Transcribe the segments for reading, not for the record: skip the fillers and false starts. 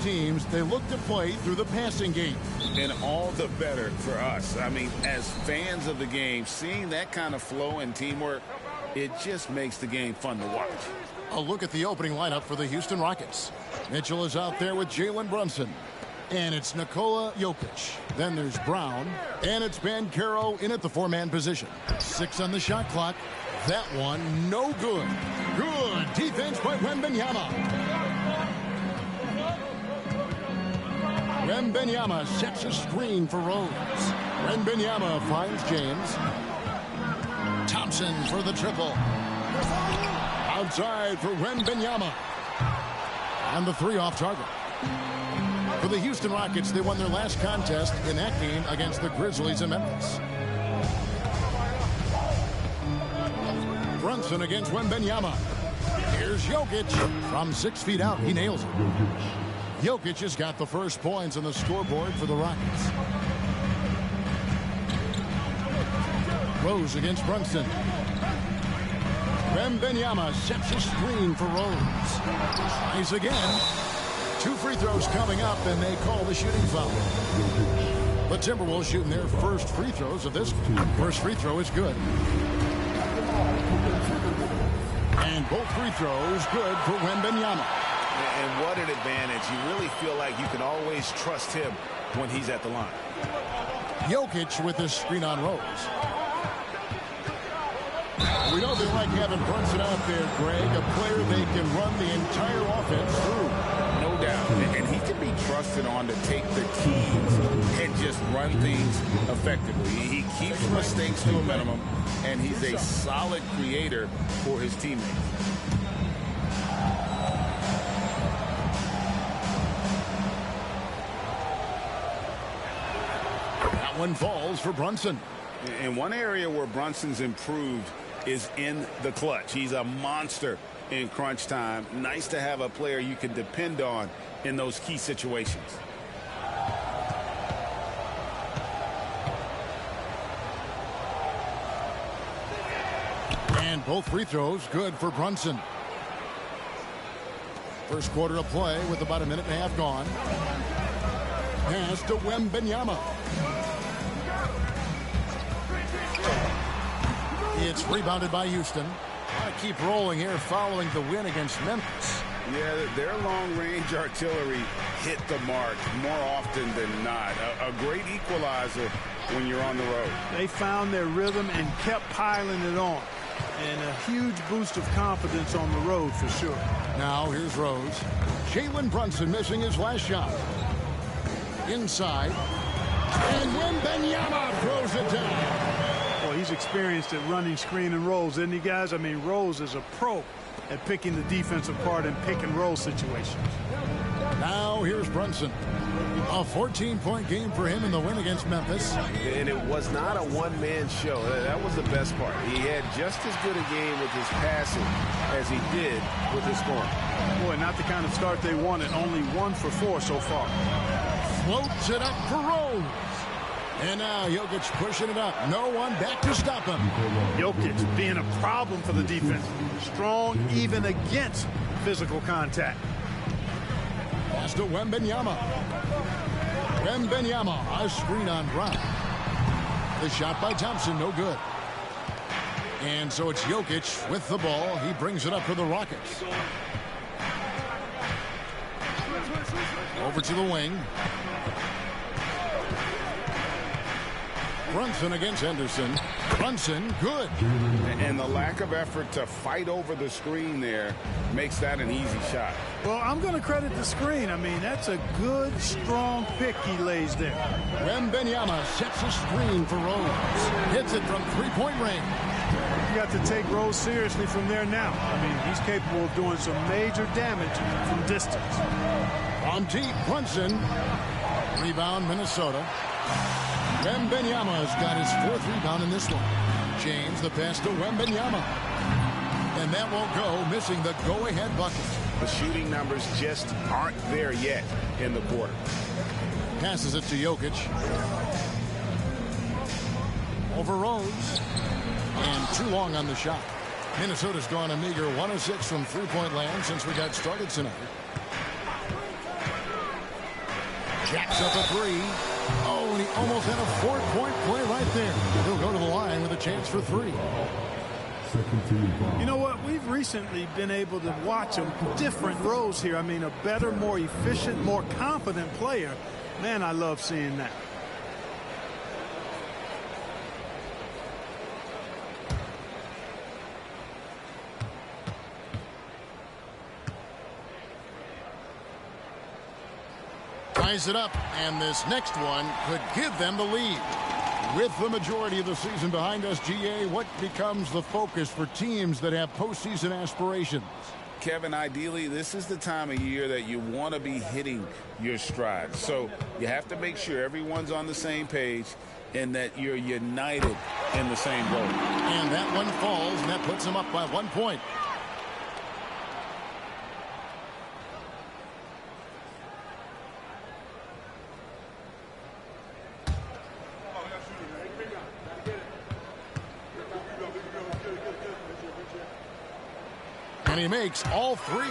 teams, they look to play through the passing game. And all the better for us. I mean, as fans of the game, seeing that kind of flow and teamwork, it just makes the game fun to watch. A look at the opening lineup for the Houston Rockets. Mitchell is out there with Jalen Brunson. And it's Nikola Jokic. Then there's Brown. And it's Banchero in at the four-man position. 6 on the shot clock. That one, no good. Good defense by Wembanyama. Wembanyama sets a screen for Rose. Wembanyama finds James. Thompson for the triple. Outside for Wembanyama. And the 3 off target. For the Houston Rockets, they won their last contest in that game against the Grizzlies in Memphis. Brunson against Wembanyama. Here's Jokic from 6 feet out. He nails it. Jokic has got the first points on the scoreboard for the Rockets. Rose against Brunson. Wembanyama sets a screen for Rose. Tries again. 2 free throws coming up, and they call the shooting foul. The Timberwolves shooting their first free throws of this. First free throw is good. And both free throws good for Wembanyama. And what an advantage. You really feel like you can always trust him when he's at the line. Jokic with this screen on Rose. We know they like having Brunson out there, Greg, a player they can run the entire offense through. No doubt. And he can be trusted on to take the keys and just run things effectively. He keeps mistakes to a minimum, and he's a solid creator for his teammates. That one falls for Brunson. And one area where Brunson's improved is in the clutch. He's a monster in crunch time. Nice to have a player you can depend on in those key situations. And both free throws good for Brunson. First quarter of play with about a minute and a half gone. Pass to Wembanyama. It's rebounded by Houston. Keep rolling here following the win against Memphis. Yeah, their long-range artillery hit the mark more often than not. A great equalizer when you're on the road. They found their rhythm and kept piling it on. And a huge boost of confidence on the road for sure. Now here's Rose. Jalen Brunson missing his last shot. Inside. And Wembanyama throws it down. Well, he's experienced at running screen and rolls, isn't he, guys? I mean, Rose is a pro at picking the defense apart in pick and roll situations. Now here's Brunson. A 14-point game for him in the win against Memphis. And it was not a one-man show. That was the best part. He had just as good a game with his passing as he did with his scoring. Boy, not the kind of start they wanted. Only 1 for 4 so far. Floats it up for Rose. And now Jokic pushing it up. No one back to stop him. Jokic being a problem for the defense. Strong even against physical contact. Pass to Wembanyama. Wembanyama, a screen on Brown. The shot by Thompson, no good. And so it's Jokic with the ball. He brings it up for the Rockets. Over to the wing. Brunson against Henderson. Brunson, good. And the lack of effort to fight over the screen there makes that an easy shot. Well, I'm going to credit the screen. I mean, that's a good, strong pick he lays there. Wembanyama sets a screen for Rose. Hits it from three-point range. You got to take Rose seriously from there now. I mean, he's capable of doing some major damage from distance. From deep, Brunson. Rebound, Minnesota. Wembanyama's got his 4th rebound in this one. James, the pass to Wembanyama. And that won't go, missing the go-ahead bucket. The shooting numbers just aren't there yet in the quarter. Passes it to Jokic. Over Rose. And too long on the shot. Minnesota's gone a meager 1 of 6 from three-point land since we got started tonight. Jacks up a three. Oh, and he almost had a 4-point play right there. He'll go to the line with a chance for 3. You know what? We've recently been able to watch a different Rose here. I mean, a better, more efficient, more confident player. Man, I love seeing that. Ties it up, and this next one could give them the lead. With the majority of the season behind us, GA, what becomes the focus for teams that have postseason aspirations? Kevin, ideally, this is the time of year that you want to be hitting your stride. So you have to make sure everyone's on the same page and that you're united in the same goal. And that one falls, and that puts them up by 1 point. And he makes all 3.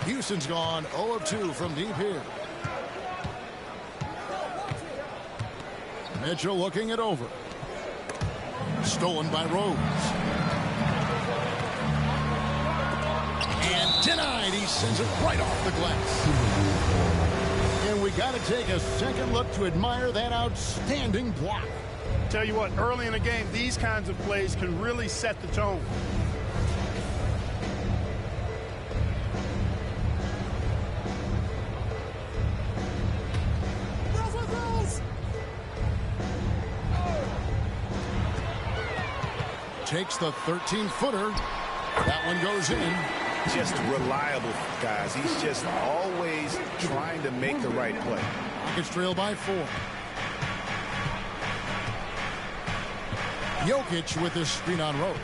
Houston's gone 0 of 2 from deep here. Mitchell looking it over. Stolen by Rose. And denied. He sends it right off the glass. And we got to take a second look to admire that outstanding block. Tell you what, early in the game, these kinds of plays can really set the tone. Takes the 13-footer. That one goes in. Just reliable, guys. He's just always trying to make the right play. Rockets trail by 4. Jokic with this screen on Rose.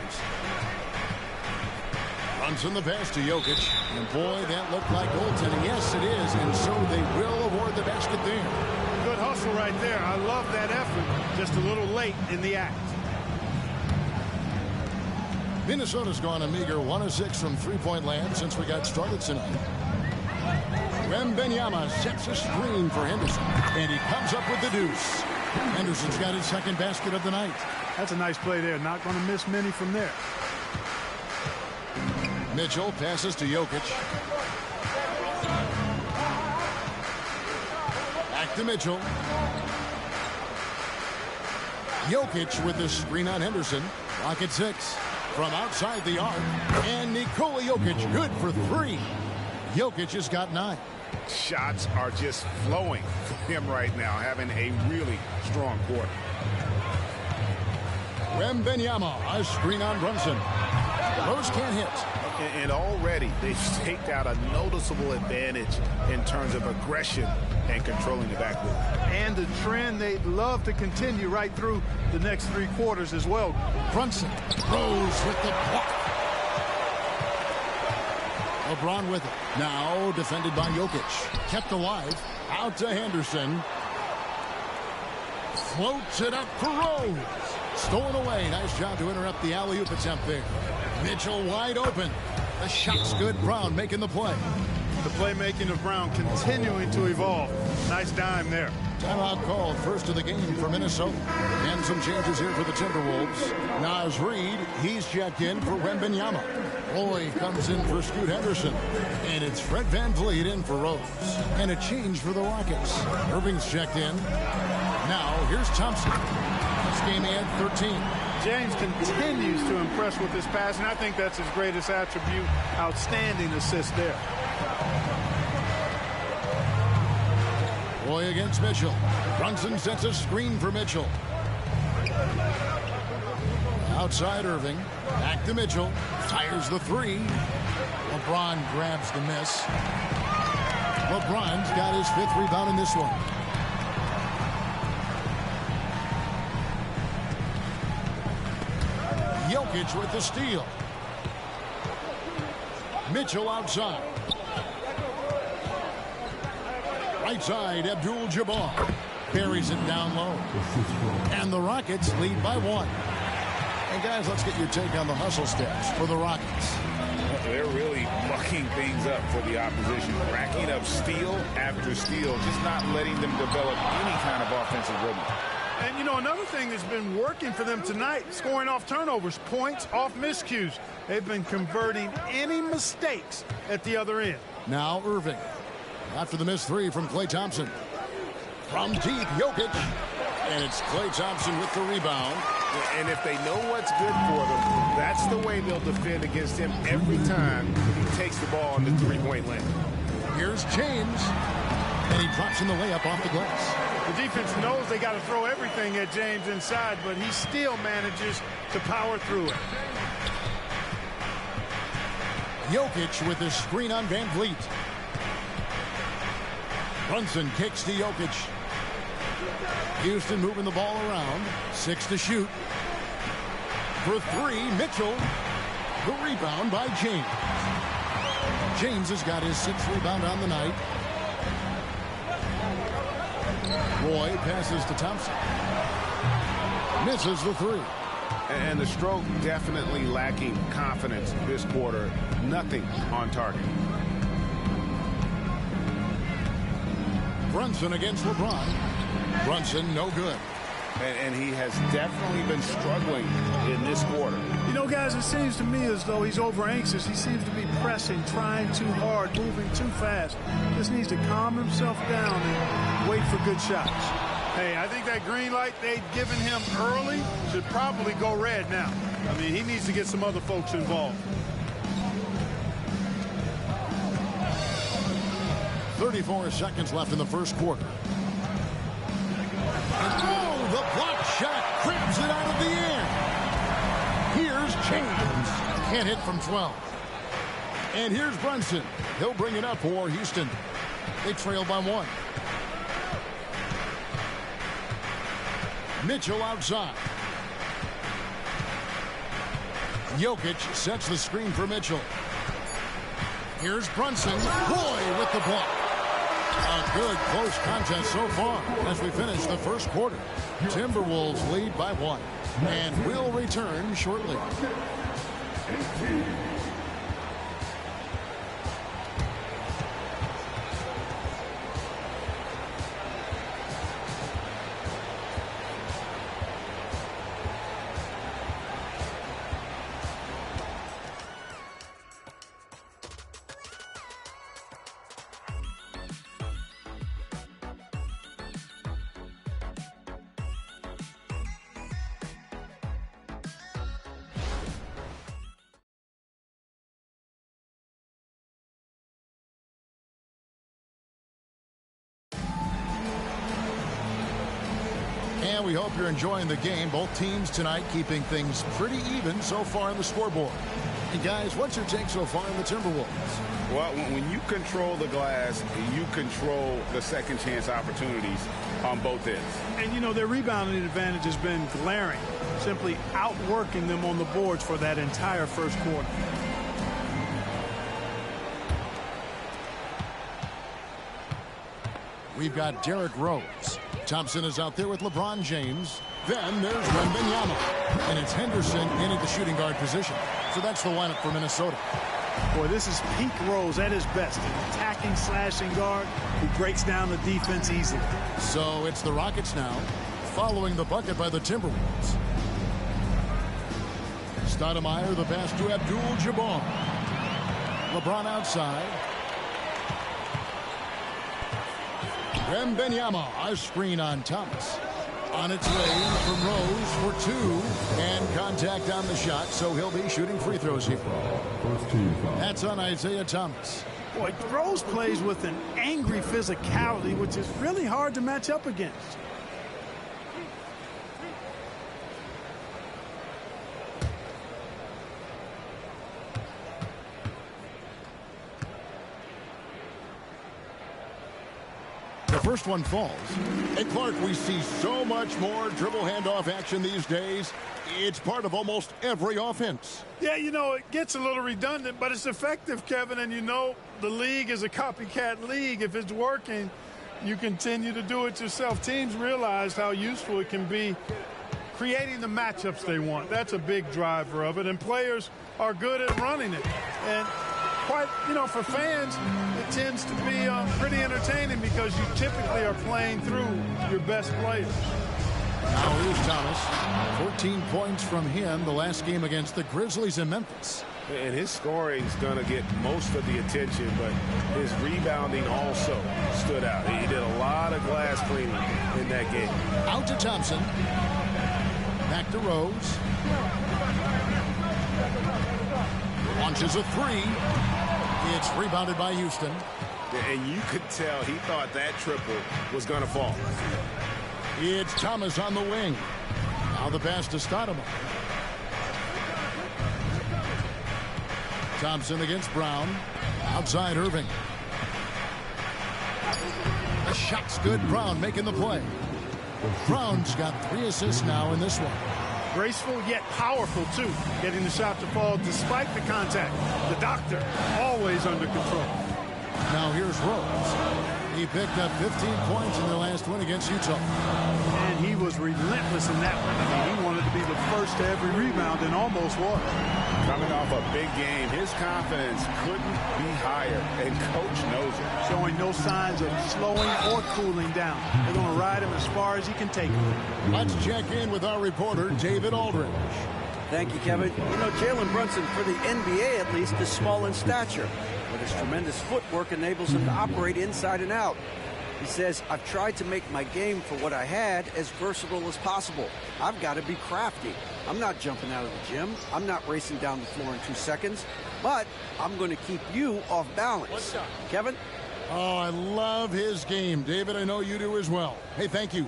Runs in the pass to Jokic. And boy, that looked like goaltending. Yes, it is. And so they will award the basket there. Good hustle right there. I love that effort. Just a little late in the act. Minnesota's gone a meager 1 of 6 from three-point land since we got started tonight. Wembanyama sets a screen for Henderson. And he comes up with the deuce. Henderson's got his second basket of the night. That's a nice play there. Not going to miss many from there. Mitchell passes to Jokic. Back to Mitchell. Jokic with the screen on Henderson. Rocket 6 from outside the arc. And Nikola Jokic good for 3. Jokic has got 9. Shots are just flowing for him right now, having a really strong quarter. Wembanyama, a screen on Brunson. Rose can't hit. And already they've staked out a noticeable advantage in terms of aggression and controlling the backcourt. And a trend they'd love to continue right through the next 3 quarters as well. Brunson, Rose with the block. LeBron with it. Now defended by Jokic. Kept alive. Out to Henderson. Floats it up for Rose. Stolen away. Nice job to interrupt the alley-oop attempt there. Mitchell wide open. The shot's good. Brown making the play. The playmaking of Brown continuing to evolve. Nice dime there. Timeout called, first of the game for Minnesota. And some changes here for the Timberwolves. Naz Reid, he's checked in for Wembanyama. Roy comes in for Scoot Henderson. And it's Fred VanVleet in for Rose. And a change for the Rockets. Irving's checked in. Now, here's Thompson. This game he had 13. James continues to impress with his passing. I think that's his greatest attribute. Outstanding assist there. Roy against Mitchell. Brunson sets a screen for Mitchell. Outside Irving. Back to Mitchell. Fires the 3. LeBron grabs the miss. LeBron's got his 5th rebound in this one. Jokic with the steal. Mitchell outside. Right side, Abdul-Jabbar buries it down low. And the Rockets lead by 1. And guys, let's get your take on the hustle steps for the Rockets. They're really mucking things up for the opposition, racking up steal after steal, just not letting them develop any kind of offensive rhythm. And, you know, another thing that's been working for them tonight, scoring off turnovers, points off miscues. They've been converting any mistakes at the other end. Now Irving. After the missed three from Klay Thompson. From deep, Jokic. And it's Klay Thompson with the rebound. And if they know what's good for them, that's the way they'll defend against him every time he takes the ball on the three-point line. Here's James. And he drops in the layup off the glass. The defense knows they got to throw everything at James inside, but he still manages to power through it. Jokic with his screen on Van Vliet. Brunson kicks to Jokic. Houston moving the ball around. 6 to shoot. For three, Mitchell. The rebound by James. James has got his 6th rebound on the night. Roy passes to Thompson. Misses the three. And the Stroke definitely lacking confidence this quarter. Nothing on target. Brunson against LeBron. Brunson no good. And he has definitely been struggling in this quarter. You know, guys, it seems to me as though he's over anxious. He seems to be pressing, trying too hard, moving too fast. Just needs to calm himself down and wait for good shots. Hey, I think that green light they'd given him early should probably go red now. I mean, he needs to get some other folks involved. 34 seconds left in the first quarter. And oh, the block shot crabs it out of the air. Here's James. Can't hit from 12. And here's Brunson. He'll bring it up for Houston. They trail by 1. Mitchell outside. Jokic sets the screen for Mitchell. Here's Brunson. Roy with the block. A good close contest so far as we finish the first quarter. Timberwolves lead by 1 and will return shortly. And we hope you're enjoying the game. Both teams tonight keeping things pretty even so far on the scoreboard. And guys, what's your take so far on the Timberwolves? Well, when you control the glass, you control the second chance opportunities on both ends. And, you know, their rebounding advantage has been glaring, simply outworking them on the boards for that entire first quarter. We've got Derrick Rose. Thompson is out there with LeBron James. Then there's Wembanyama. And it's Henderson in at the shooting guard position. So that's the lineup for Minnesota. Boy, this is peak Rose at his best. An attacking, slashing guard who breaks down the defense easily. So it's the Rockets now, following the bucket by the Timberwolves. Stoudemire, the pass to Abdul-Jabbar. LeBron outside. Wembanyama, a screen on Thomas. On its way in from Rose for 2. And contact on the shot, so he'll be shooting free throws here. That's on Isaiah Thomas. Boy, Rose plays with an angry physicality, which is really hard to match up against. The first one falls. And Clark, we see so much more dribble handoff action these days. It's part of almost every offense. Yeah, you know, it gets a little redundant, but it's effective, Kevin. And you know, the league is a copycat league. If it's working, you continue to do it yourself. Teams realize how useful it can be creating the matchups they want. That's a big driver of it, and players are good at running it. And quite, for fans, it tends to be pretty entertaining because you typically are playing through your best players. Now here's Thomas. 14 points from him the last game against the Grizzlies in Memphis. And his scoring is going to get most of the attention, but his rebounding also stood out. He did a lot of glass cleaning in that game. Out to Thompson. Back to Rose. Launches a three. It's rebounded by Houston. And you could tell he thought that triple was going to fall. It's Thomas on the wing. Now the pass to Stoudemire. Thompson against Brown. Outside Irving. The shot's good. Brown making the play. Brown's got 3 assists now in this one. Graceful yet powerful, too. Getting the shot to fall despite the contact. The doctor always under control. Now here's Rose. He picked up 15 points in their last win against Utah. And he was relentless in that one. I mean, he wanted to be the first to every rebound and almost was. Coming off a big game, his confidence couldn't be higher, and coach knows it. Showing no signs of slowing or cooling down. They're going to ride him as far as he can take him. Let's check in with our reporter, David Aldridge. Thank you, Kevin. Jalen Brunson, for the NBA at least, is small in stature, but his tremendous footwork enables him to operate inside and out. He says, I've tried to make my game for what I had as versatile as possible. I've got to be crafty. I'm not jumping out of the gym. I'm not racing down the floor in 2 seconds, but I'm going to keep you off balance. Kevin? Oh, I love his game. David, I know you do as well. Hey, thank you.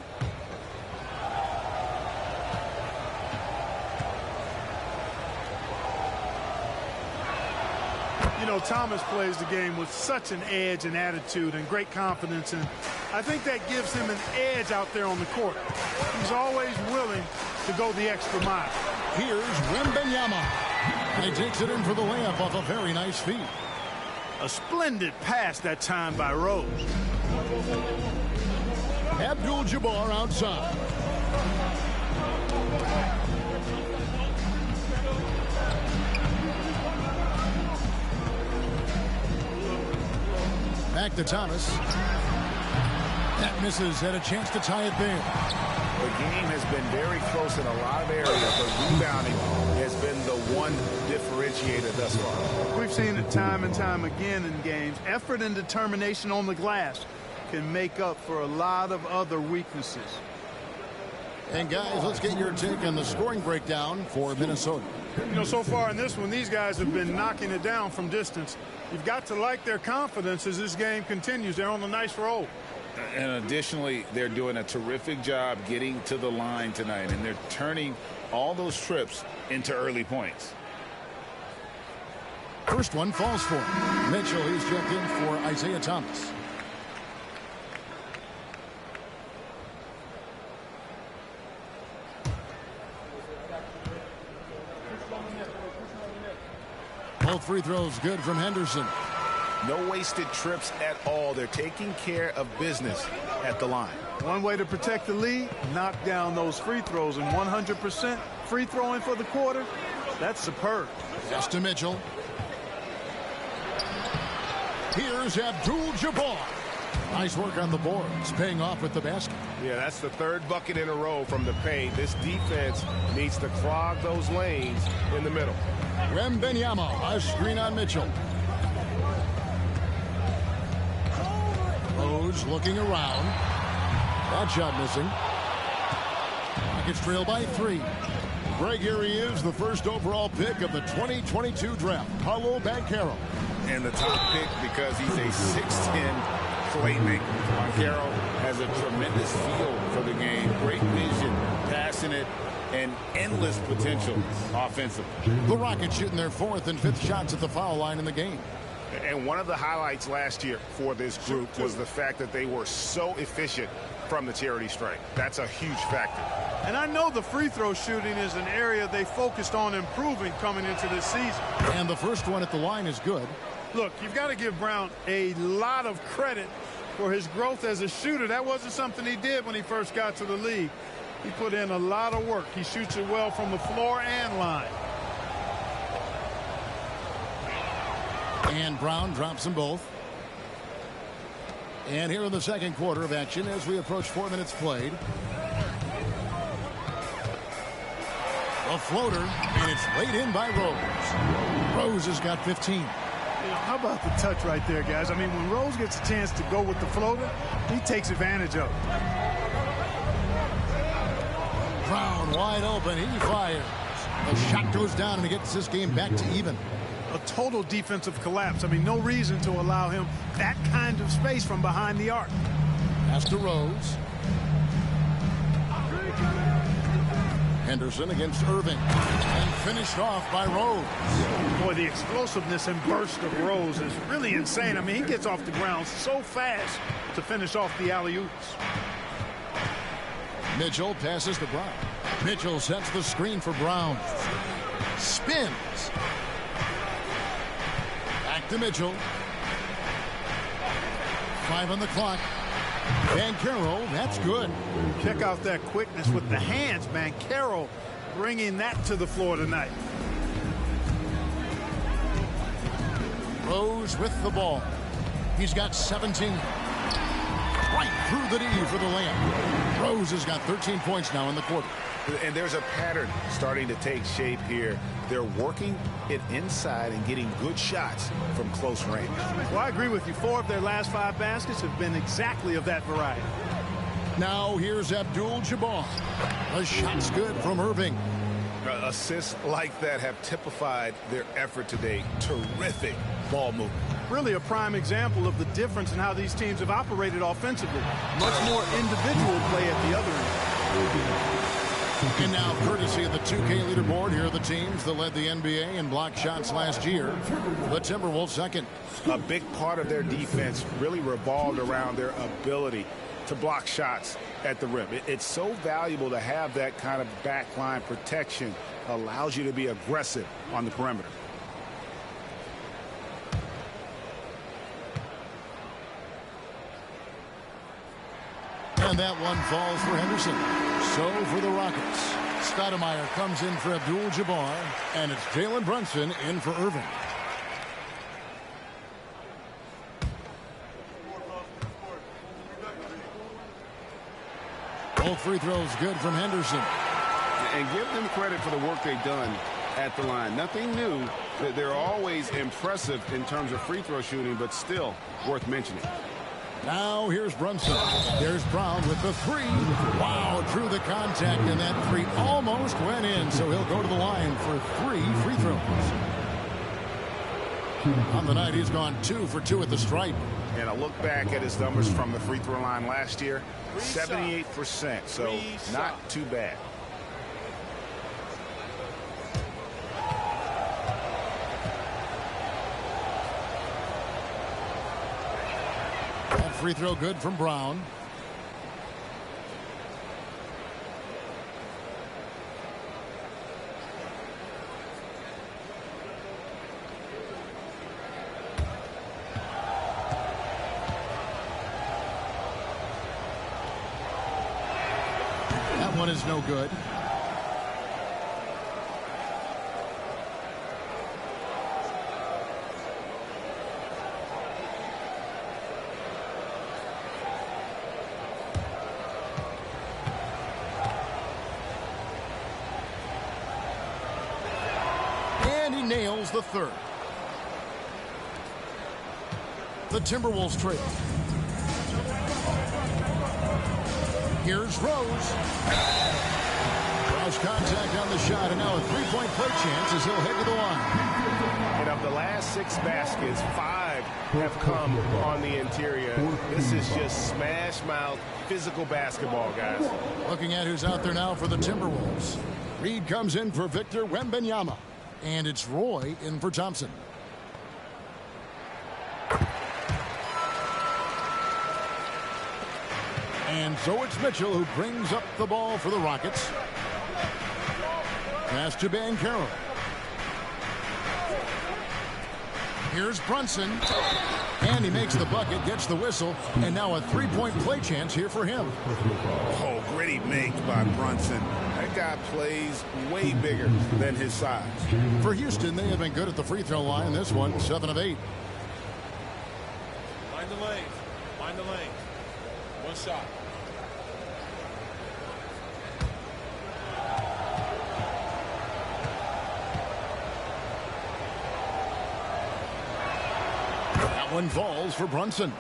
Thomas plays the game with such an edge and attitude and great confidence, and I think that gives him an edge out there on the court. He's always willing to go the extra mile. Here's Wembanyama. And he takes it in for the layup off a very nice feed. A splendid pass that time by Rose. Abdul-Jabbar outside. Back to Thomas. That misses. Had a chance to tie it there. The game has been very close in a lot of areas, but rebounding has been the one differentiator thus far. We've seen it time and time again in games. Effort and determination on the glass can make up for a lot of other weaknesses. And guys, let's get your take on the scoring breakdown for Minnesota. So far in this one, these guys have been knocking it down from distance. You've got to like their confidence as this game continues. They're on a nice roll. And additionally, they're doing a terrific job getting to the line tonight, and they're turning all those trips into early points. First one falls for him. Mitchell, he's checked in for Isaiah Thomas. Both free throws good from Henderson. No wasted trips at all. They're taking care of business at the line. One way to protect the lead, knock down those free throws, and 100% free throwing for the quarter, that's superb. Pass to Mitchell. Here's Abdul-Jabbar. Nice work on the boards, paying off with the basket. Yeah, that's the third bucket in a row from the paint. This defense needs to clog those lanes in the middle. Wembanyama, a screen on Mitchell. Rose looking around. That shot missing. Rockets trail by 3. Greg, here he is, the first overall pick of the 2022 draft, Paolo Banchero. And the top pick because he's a 6'10 playmaker. Banchero has a tremendous feel for the game, great vision, passing it, and endless potential offensively. The Rockets shooting their 4th and 5th shots at the foul line in the game. And one of the highlights last year for this group was the fact that they were so efficient from the charity stripe. That's a huge factor. And I know the free throw shooting is an area they focused on improving coming into this season. And the first one at the line is good. Look, you've got to give Brown a lot of credit for his growth as a shooter. That wasn't something he did when he first got to the league. He put in a lot of work. He shoots it well from the floor and line. And Brown drops them both. And here in the second quarter of action as we approach 4 minutes played. A floater, and it's laid in by Rose. Rose has got 15. How about the touch right there, guys? I mean, when Rose gets a chance to go with the floater, he takes advantage of it. Brown wide open. He fires. The shot goes down, and he gets this game back to even. A total defensive collapse. I mean, no reason to allow him that kind of space from behind the arc. Pass to Rose. Henderson against Irving. And finished off by Rose. Boy, the explosiveness and burst of Rose is really insane. I mean, he gets off the ground so fast to finish off the alley-oops. Mitchell passes to Brown. Mitchell sets the screen for Brown. Spins. Back to Mitchell. 5 on the clock. Banchero, that's good. Check out that quickness with the hands, Banchero bringing that to the floor tonight. Rose with the ball. He's got 17. Right through the knee for the layup. Rose has got 13 points now in the quarter. And there's a pattern starting to take shape here. They're working it inside and getting good shots from close range. Well, I agree with you. 4 of their last 5 baskets have been exactly of that variety. Now here's Abdul-Jabbar. The shot's good from Irving. Assists like that have typified their effort today. Terrific ball movement. Really a prime example of the difference in how these teams have operated offensively. Much more individual play at the other end. And now, courtesy of the 2K leaderboard, here are the teams that led the NBA in block shots last year. The Timberwolves second. A big part of their defense really revolved around their ability to block shots at the rim. It's so valuable to have that kind of backline protection. Allows you to be aggressive on the perimeter. And that one falls for Henderson. So for the Rockets, Stoudemire comes in for Abdul-Jabbar, and it's Jalen Brunson in for Irving. Both free throws good from Henderson. And give them credit for the work they've done at the line. Nothing new. They're always impressive in terms of free throw shooting, but still worth mentioning. Now here's Brunson. There's Brown with the 3. Wow, through the contact, and that 3 almost went in, so he'll go to the line for 3 free throws. On the night, he's gone 2 for 2 at the stripe. And I look back at his numbers from the free throw line last year, 78%, so not too bad. Free throw good from Brown. That one is no good. Nails the 3rd. The Timberwolves trail. Here's Rose. Cross contact on the shot, and now a 3-point play chance as he'll head to the line. And of the last 6 baskets, 5 have come on the interior. This is just smash mouth physical basketball, guys. Looking at who's out there now for the Timberwolves. Reed comes in for Victor Wembanyama. And it's Roy in for Thompson. And so it's Mitchell who brings up the ball for the Rockets. Pass to Banchero. Here's Brunson. And he makes the bucket, gets the whistle, and now a 3-point play chance here for him. Oh, gritty make by Brunson. That guy plays way bigger than his size. For Houston, they have been good at the free throw line. This one, 7 of 8. the lane. Find the lane. One shot. That one falls for Brunson.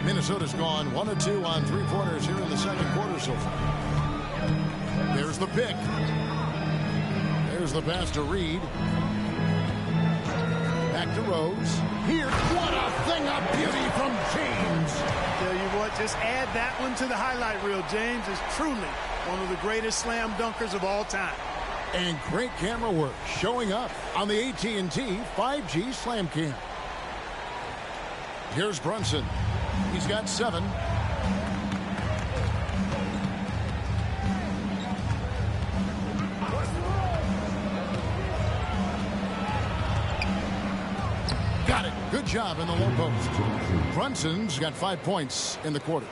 Minnesota's gone 1 of 2 on three-pointers here in the second quarter so far. There's the pick. There's the pass to Reed. Back to Rose. Here, what a thing of beauty from James. Tell you what, just add that one to the highlight reel. James is truly one of the greatest slam dunkers of all time. And great camera work showing up on the AT&T 5G Slam Cam. Here's Brunson. He's got 7. Got it. Good job in the low post. Brunson's got 5 points in the quarter.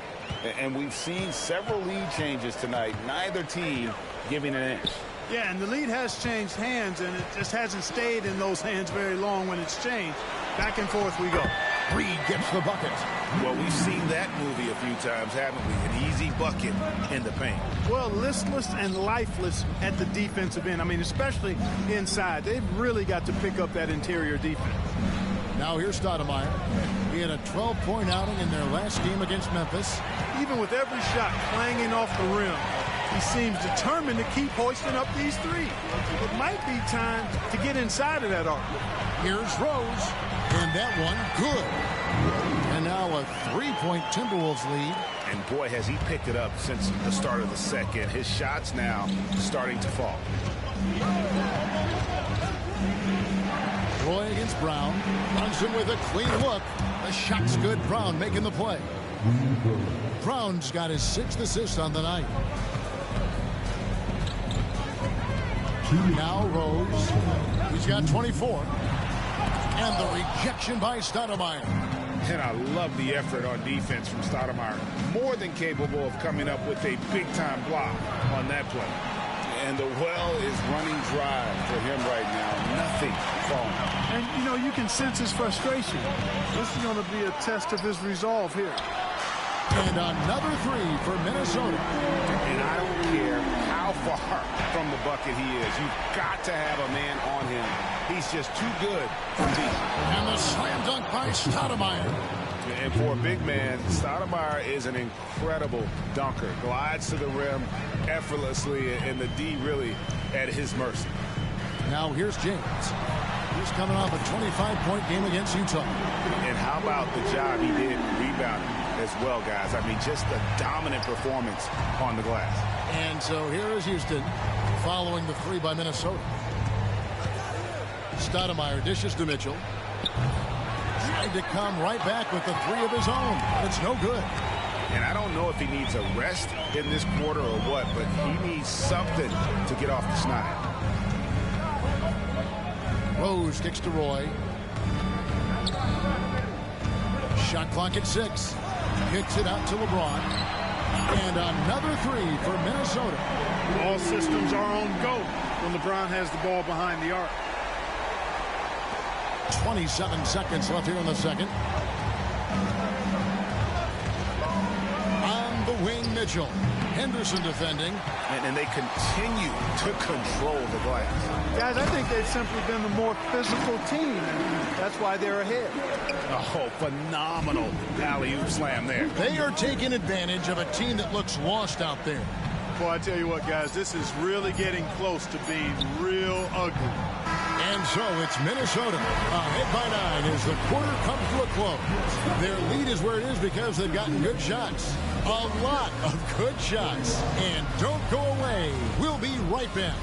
And we've seen several lead changes tonight. Neither team giving an inch. Yeah, and the lead has changed hands, and it just hasn't stayed in those hands very long when it's changed. Back and forth we go. Reed gets the bucket. Well, we've seen that movie a few times, haven't we? An easy bucket in the paint. Well, listless and lifeless at the defensive end. I mean, especially inside. They've really got to pick up that interior defense. Now here's Stoudemire. He had a 12-point outing in their last game against Memphis. Even with every shot clanging off the rim, he seems determined to keep hoisting up these threes. It might be time to get inside of that arc. Here's Rose. And that one, good. And now a 3-point Timberwolves lead. And boy, has he picked it up since the start of the second. His shots now starting to fall. Roy against Brown. Brunson with a clean look. The shot's good. Brown making the play. Brown's got his 6th assist on the night. Now Rose. He's got 24. And the rejection by Stoudemire. And I love the effort on defense from Stoudemire. More than capable of coming up with a big-time block on that play. And the well is running dry for him right now. Nothing falling. And, you know, you can sense his frustration. This is going to be a test of his resolve here. And another 3 for Minnesota. And I don't care how far from the bucket he is. You've got to have a man on him. He's just too good for deep. And the slam dunk by Stoudemire. And for a big man, Stoudemire is an incredible dunker. Glides to the rim effortlessly, and the D really at his mercy. Now here's James. He's coming off a 25-point game against Utah. And how about the job he did rebounding as well, guys? I mean, just a dominant performance on the glass. And so here is Houston following the 3 by Minnesota. Stoudemire dishes to Mitchell. Tried to come right back with the 3 of his own. It's no good. And I don't know if he needs a rest in this quarter or what, but he needs something to get off the snide. Rose kicks to Roy. Shot clock at 6. Kicks it out to LeBron. And another 3 for Minnesota. All systems are on go when LeBron has the ball behind the arc. 27 seconds left here in the second. On the wing, Mitchell. Henderson defending. And they continue to control the glass. Guys, I think they've simply been the more physical team. That's why they're ahead. Oh, phenomenal alley-oop slam there. They are taking advantage of a team that looks lost out there. Boy, I tell you what, guys, this is really getting close to being real ugly. And so it's Minnesota ahead by 9 as the quarter comes to a close. Their lead is where it is because they've gotten good shots. A lot of good shots. And don't go away. We'll be right back.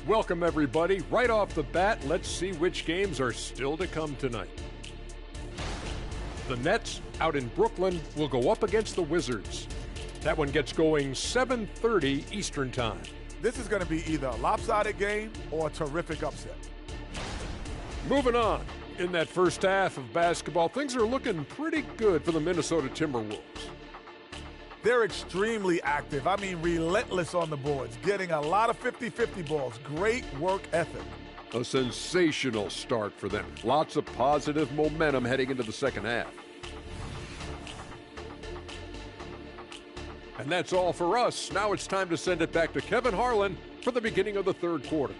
Welcome, everybody. Right off the bat, let's see which games are still to come tonight. The Nets out in Brooklyn will go up against the Wizards. That one gets going 7:30 Eastern Time. this is going to be either a lopsided game or a terrific upset. Moving on. In that first half of basketball, things are looking pretty good for the Minnesota Timberwolves. They're extremely active. I mean, relentless on the boards, getting a lot of 50-50 balls. Great work ethic. A sensational start for them. Lots of positive momentum heading into the second half. And that's all for us. Now it's time to send it back to Kevin Harlan for the beginning of the third quarter.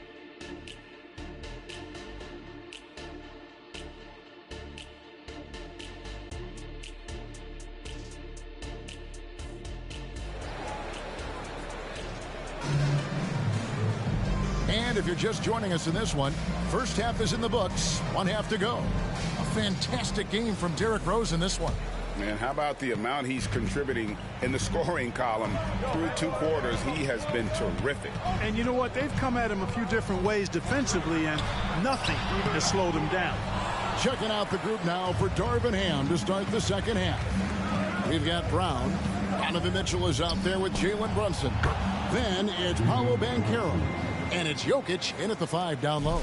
And if you're just joining us in this one, first half is in the books. One half to go. A fantastic game from Derrick Rose in this one. Man, how about the amount he's contributing in the scoring column through 2 quarters? He has been terrific. And you know what? They've come at him a few different ways defensively, and nothing has slowed him down. Checking out the group now for Darvin Ham to start the second half. We've got Brown. Donovan Mitchell is out there with Jalen Brunson. Then it's Paolo Banchero. And it's Jokic in at the 5 down low.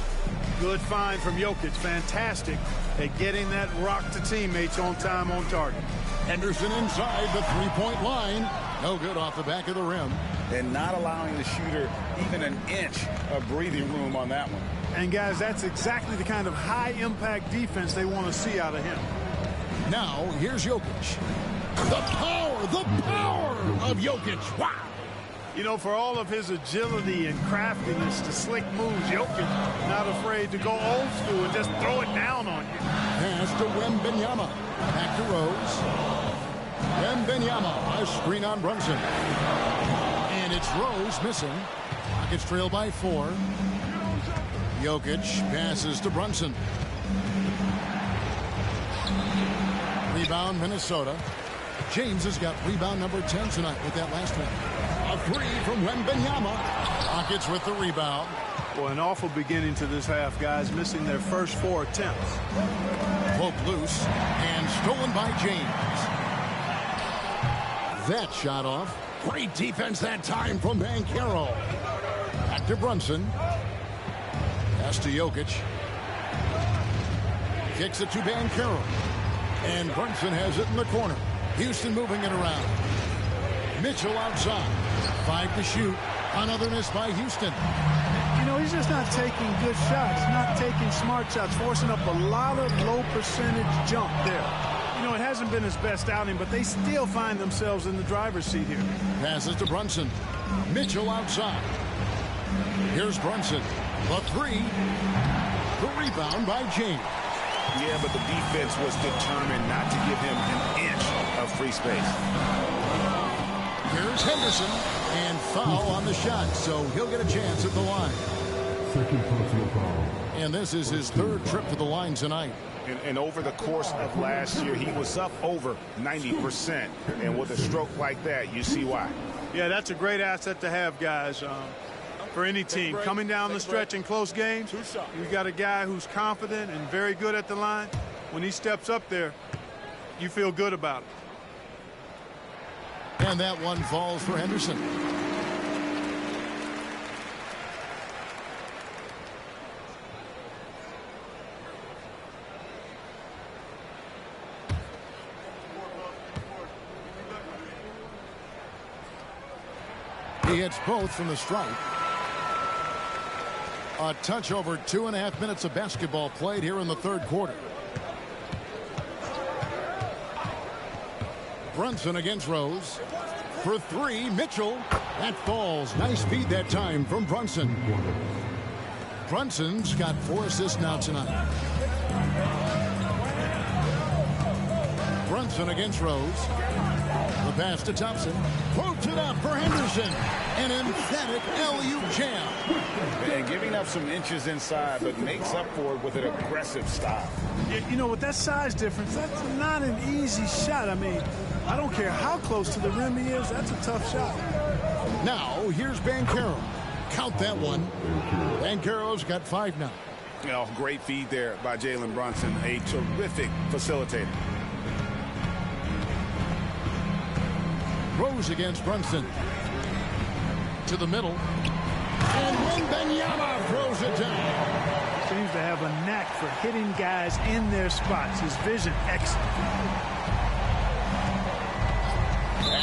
Good find from Jokic. Fantastic at getting that rock to teammates on time, on target. Henderson inside the three-point line. No good off the back of the rim. And not allowing the shooter even an inch of breathing room on that one. And, guys, that's exactly the kind of high-impact defense they want to see out of him. Now, here's Jokic. The power of Jokic. Wow. You know, for all of his agility and craftiness to slick moves, Jokic not afraid to go old school and just throw it down on you. Pass to Wembanyama. Back to Rose. Wembanyama, a screen on Brunson. And it's Rose missing. Rockets trail by 4. Jokic passes to Brunson. Rebound, Minnesota. James has got rebound number 10 tonight with that last one. A 3 from Wembanyama. Rockets with the rebound. Boy, an awful beginning to this half, guys, missing their first 4 attempts. Poke loose and stolen by James. That shot off. Great defense that time from Banchero. Back to Brunson. Pass to Jokic. Kicks it to Banchero. And Brunson has it in the corner. Houston moving it around. Mitchell outside. 5 to shoot. Another miss by Houston. You know, he's just not taking good shots, not taking smart shots, forcing up a lot of low percentage jump there. You know, it hasn't been his best outing, but they still find themselves in the driver's seat here. Passes to Brunson. Mitchell outside. Here's Brunson. The 3. The rebound by James. Yeah, but the defense was determined not to give him an inch of free space. Here's Henderson, and foul on the shot, so he'll get a chance at the line. Second personal foul. And this is his 3rd trip to the line tonight. And over the course of last year, he was up over 90%. And with a stroke like that, you see why. Yeah, that's a great asset to have, guys, for any team. Coming down the stretch in close games, you've got a guy who's confident and very good at the line. When he steps up there, you feel good about it. And that one falls for Henderson. He hits both from the stripe. A touch over 2.5 minutes of basketball played here in the 3rd quarter. Brunson against Rose. For 3, Mitchell. That falls. Nice feed that time from Brunson. Brunson's got 4 assists now tonight. Brunson against Rose. The pass to Thompson. Floats it up for Henderson. An emphatic alley-oop jam. And giving up some inches inside, but makes up for it with an aggressive style. You know, with that size difference, that's not an easy shot. I mean, I don't care how close to the rim he is. That's a tough shot. Now, here's Banchero. Count that one. Banchero's got 5 now. You know, great feed there by Jalen Brunson. A terrific facilitator. Rose against Brunson. To the middle. And Wembanyama throws it down. Seems to have a knack for hitting guys in their spots. His vision excellent.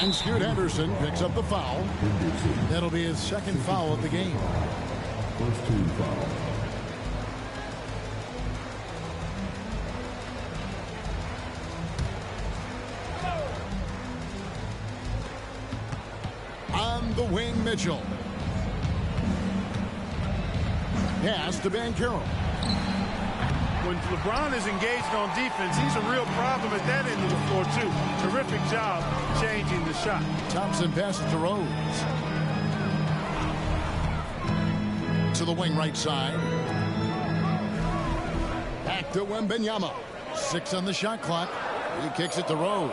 And Scoot Henderson picks up the foul. That'll be his second foul of the game. First team foul. On the wing, Mitchell. Pass to Banchero. When LeBron is engaged on defense, he's a real problem at that end of the floor, too. Terrific job changing the shot. Thompson passes to Rose. To the wing right side. Back to Wembanyama. 6 on the shot clock. He kicks it to Rose.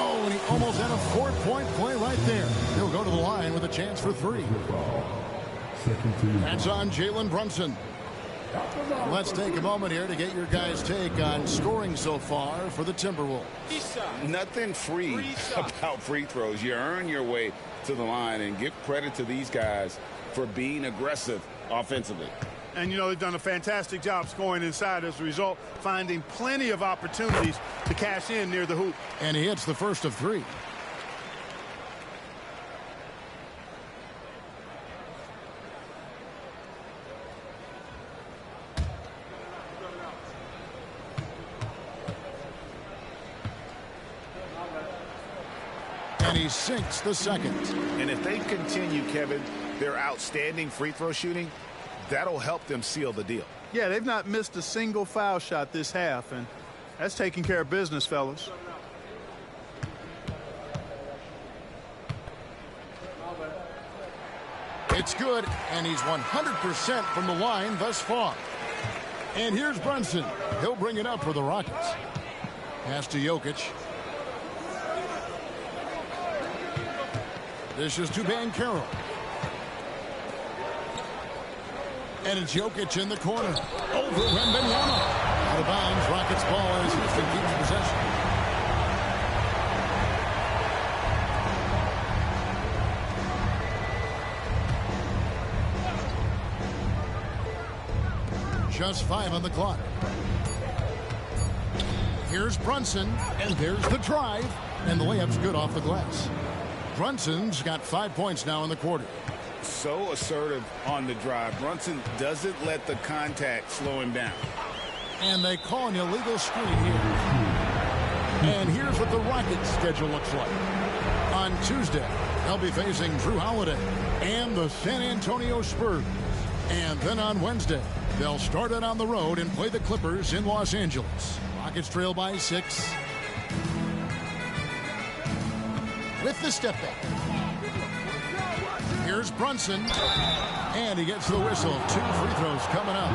Oh, and he almost had a 4-point play right there. He'll go to the line with a chance for 3. That's on Jalen Brunson. Let's take a moment here to get your guys' take on scoring so far for the Timberwolves. Nothing free about free throws. You earn your way to the line, and give credit to these guys for being aggressive offensively. And, you know, they've done a fantastic job scoring inside as a result, finding plenty of opportunities to cash in near the hoop. And he hits the first of 3. And he sinks the second. And if they continue, Kevin, their outstanding free throw shooting, that'll help them seal the deal. Yeah, they've not missed a single foul shot this half, and that's taking care of business, fellas. It's good, and he's 100% from the line thus far. And here's Brunson. He'll bring it up for the Rockets. Pass to Jokic. This is to Banchero. And it's Jokic in the corner. Over Wembanyama. Out of bounds. Rockets ball as Houston keeps possession. Just 5 on the clock. Here's Brunson, and there's the drive, and the layup's good off the glass. Brunson's got 5 points now in the quarter. So assertive on the drive. Brunson doesn't let the contact slow him down. And they call an illegal screen here. And here's what the Rockets' schedule looks like. On Tuesday, they'll be facing Drew Holiday and the San Antonio Spurs. And then on Wednesday, they'll start it on the road and play the Clippers in Los Angeles. Rockets trail by 6. With the step back. Here's Brunson. And he gets the whistle. 2 free throws coming up.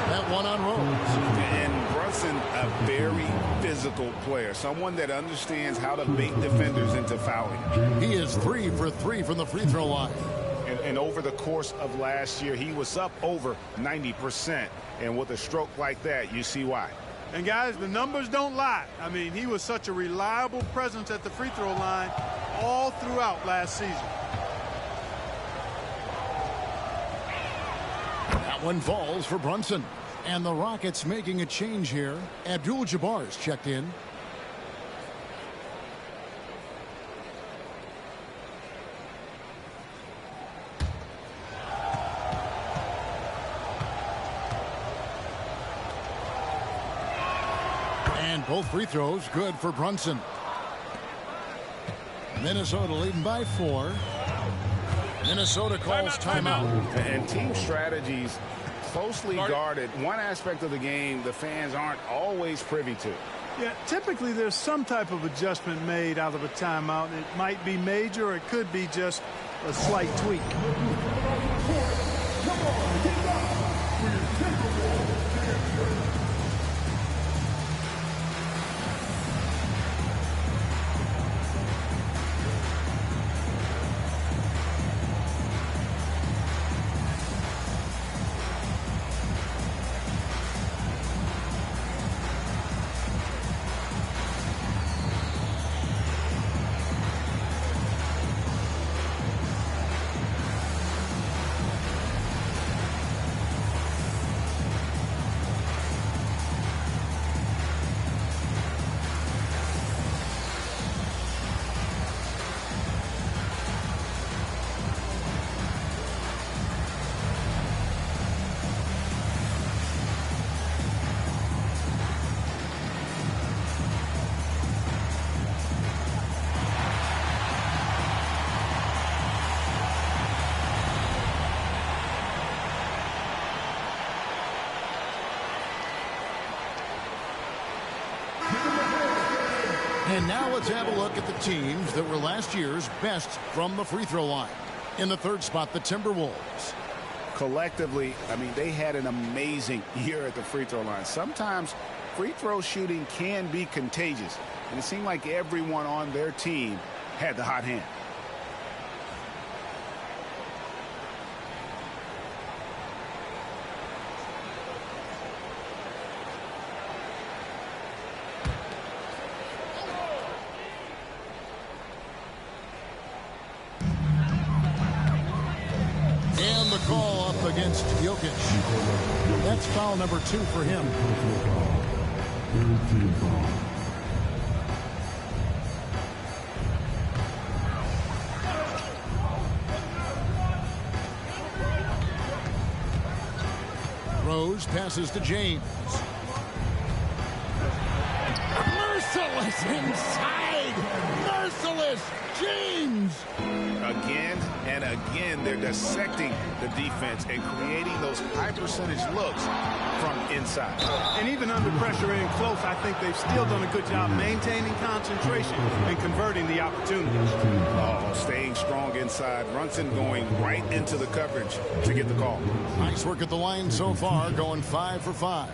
That one on Rose. And Brunson, a very physical player. Someone that understands how to bait defenders into fouling. He is 3 for 3 from the free throw line. And over the course of last year, he was up over 90%. And with a stroke like that, you see why. And, guys, the numbers don't lie. I mean, he was such a reliable presence at the free throw line all throughout last season. That one falls for Brunson. And the Rockets making a change here. Abdul-Jabbar's checked in. And both free throws good for Brunson. Minnesota leading by 4. Minnesota calls timeout. And team strategies closely guarded. One aspect of the game the fans aren't always privy to. Yeah, typically there's some type of adjustment made out of a timeout. It might be major or it could be just a slight tweak. And now let's have a look at the teams that were last year's best from the free throw line. In the third spot, the Timberwolves. Collectively, I mean, they had an amazing year at the free throw line. Sometimes free throw shooting can be contagious, and it seemed like everyone on their team had the hot hand. And the call up against Jokic. That's foul number 2 for him. Rose passes to James. Merciless inside. Merciless James. Again and again, they're dissecting the defense and creating those high percentage looks from inside. And even under pressure and close, I think they've still done a good job maintaining concentration and converting the opportunities. Oh, staying strong inside. Brunson going right into the coverage to get the call. Nice work at the line so far, going 5 for 5.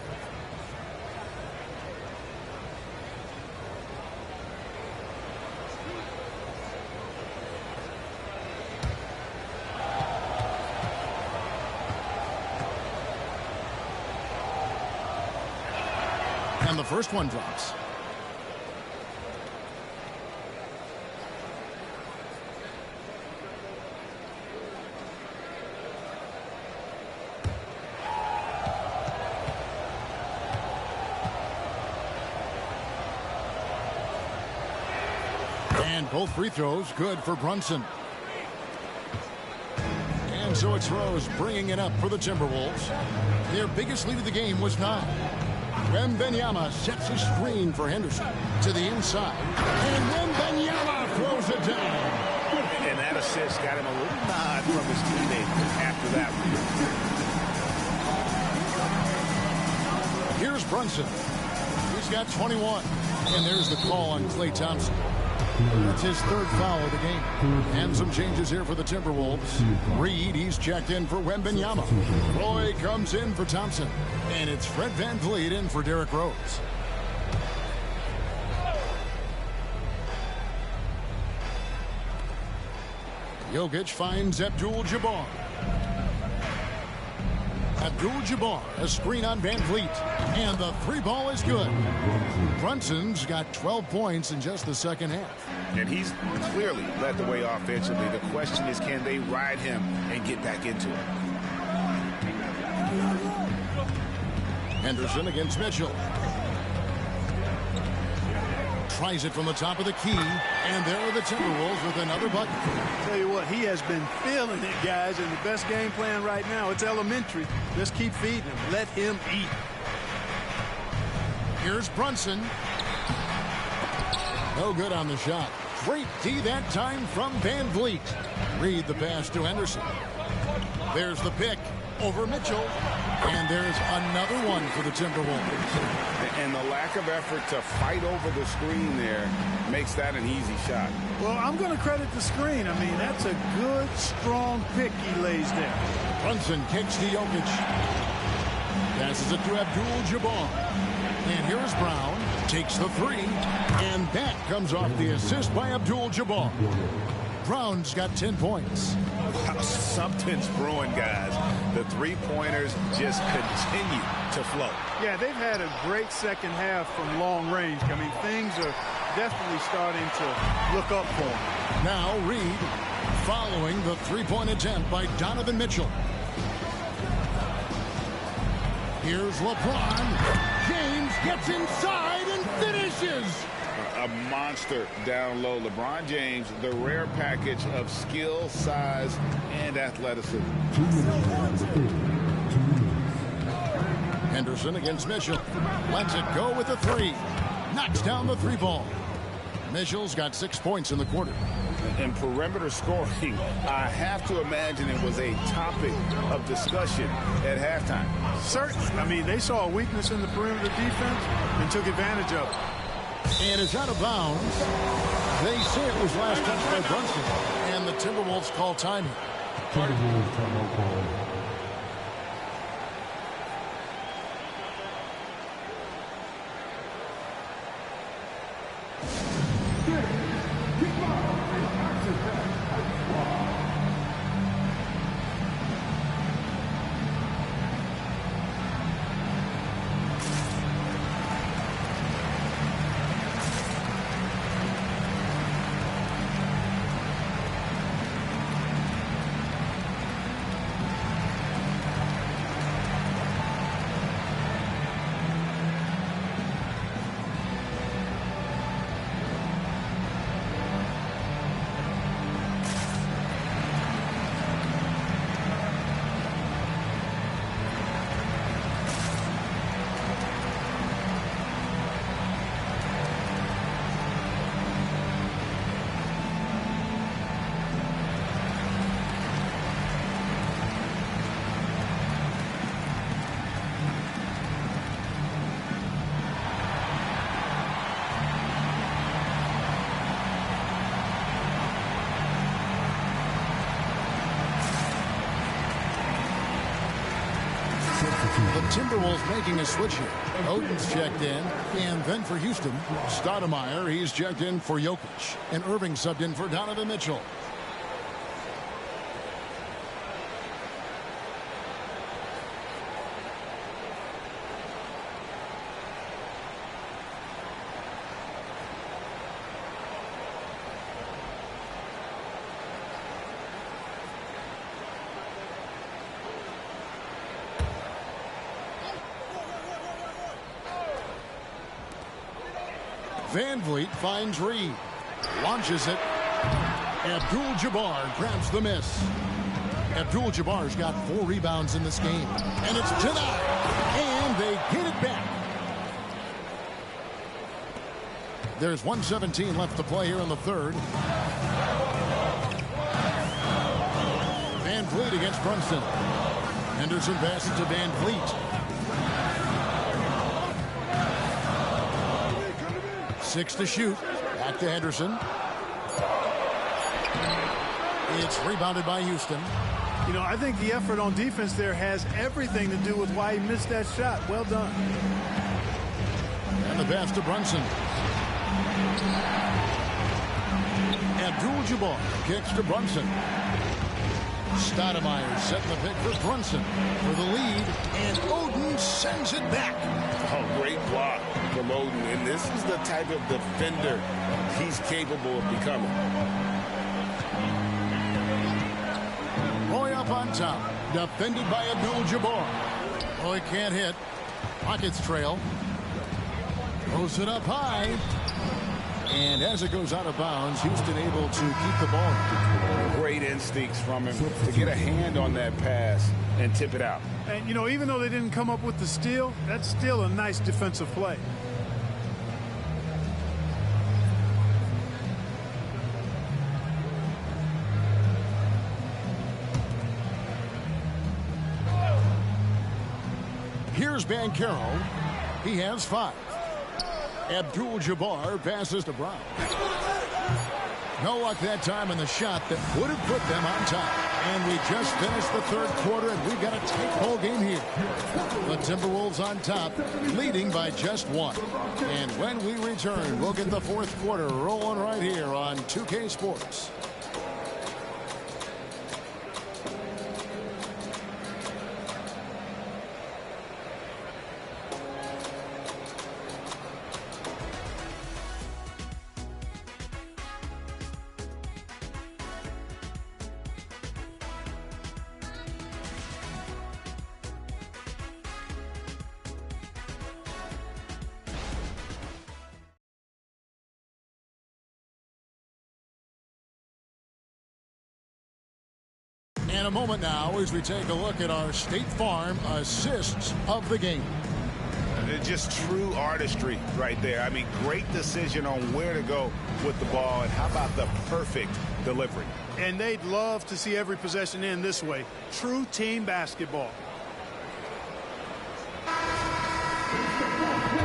And the first one drops. And both free throws good for Brunson. And so it's Rose bringing it up for the Timberwolves. Their biggest lead of the game was 9. Wembanyama sets a screen for Henderson to the inside. And Wembanyama throws it down. And that assist got him a little nod from his teammate after that one. Here's Brunson. He's got 21. And there's the call on Klay Thompson. That's his third foul of the game. And some changes here for the Timberwolves. Reed, he's checked in for Wembanyama. Roy comes in for Thompson. And it's Fred VanVleet in for Derrick Rose. Jokic finds Abdul-Jabbar. Abdul-Jabbar, a screen on VanVleet. And the 3-ball is good. Brunson's got 12 points in just the second half. And he's clearly led the way offensively. The question is, can they ride him and get back into it? Henderson against Mitchell. Tries it from the top of the key. And there are the Timberwolves with another bucket. Tell you what, he has been feeling it, guys. And the best game plan right now, it's elementary. Just keep feeding him. Let him eat. Here's Brunson. No good on the shot. Great D that time from VanVleet. Read the pass to Henderson. There's the pick over Mitchell. And there's another one for the Timberwolves. And the lack of effort to fight over the screen there makes that an easy shot. Well, I'm going to credit the screen. I mean, that's a good, strong pick he lays there. Brunson kicks to Jokic. Passes it to Abdul-Jabbar. And here's Brown. Takes the 3. And that comes off the assist by Abdul-Jabbar. Brown's got 10 points. Something's brewing, guys. The three-pointers just continue to flow. Yeah, they've had a great second half from long range. I mean, things are definitely starting to look up for them. Now Reed following the three-point attempt by Donovan Mitchell. Here's LeBron. James gets inside and finishes. A monster down low. LeBron James, the rare package of skill, size, and athleticism. Henderson against Mitchell. Lets it go with the 3. Knocks down the 3-ball. Mitchell's got 6 points in the quarter. And perimeter scoring, I have to imagine it was a topic of discussion at halftime. Certainly. I mean, they saw a weakness in the perimeter defense and took advantage of it. And it's out of bounds. They say it was last touched by Brunson. And the Timberwolves call time. Timberwolves timeout call. The Timberwolves making a switch here. Oden's checked in. And then for Houston, Stoudemire, he's checked in for Jokic. And Irving subbed in for Donovan Mitchell. Van Vliet finds Reed. Launches it. Abdul-Jabbar grabs the miss. Abdul-Jabbar's got 4 rebounds in this game. And it's denied. And they get it back. There's 1:17 left to play here in the third. Van Vliet against Brunson. Henderson passes to Van Vliet. 6 to shoot. Back to Henderson. It's rebounded by Houston. You know, I think the effort on defense there has everything to do with why he missed that shot. Well done. And the pass to Brunson. Abdul-Jabbar kicks to Brunson. Stoudemire setting the pick for Brunson for the lead. And Oden sends it back. Oh, great block from Oden. And this is the type of defender he's capable of becoming. Roy up on top. Defended by Abdul-Jabbar. Oh, he can't hit. Rockets trail. Throws it up high. And as it goes out of bounds, Houston able to keep the ball. Great instincts from him to get a hand on that pass and tip it out. And, you know, even though they didn't come up with the steal, that's still a nice defensive play. Here's Banchero. He has 5. Abdul-Jabbar passes to Brown. No luck that time in the shot that would have put them on top. And we just finished the third quarter, and we've got a tight ball game here. The Timberwolves on top, leading by just 1. And when we return, we'll get the fourth quarter rolling right here on 2K Sports. And a moment now as we take a look at our State Farm assists of the game. Just true artistry right there. I mean, great decision on where to go with the ball, and how about the perfect delivery. And they'd love to see every possession end this way. True team basketball.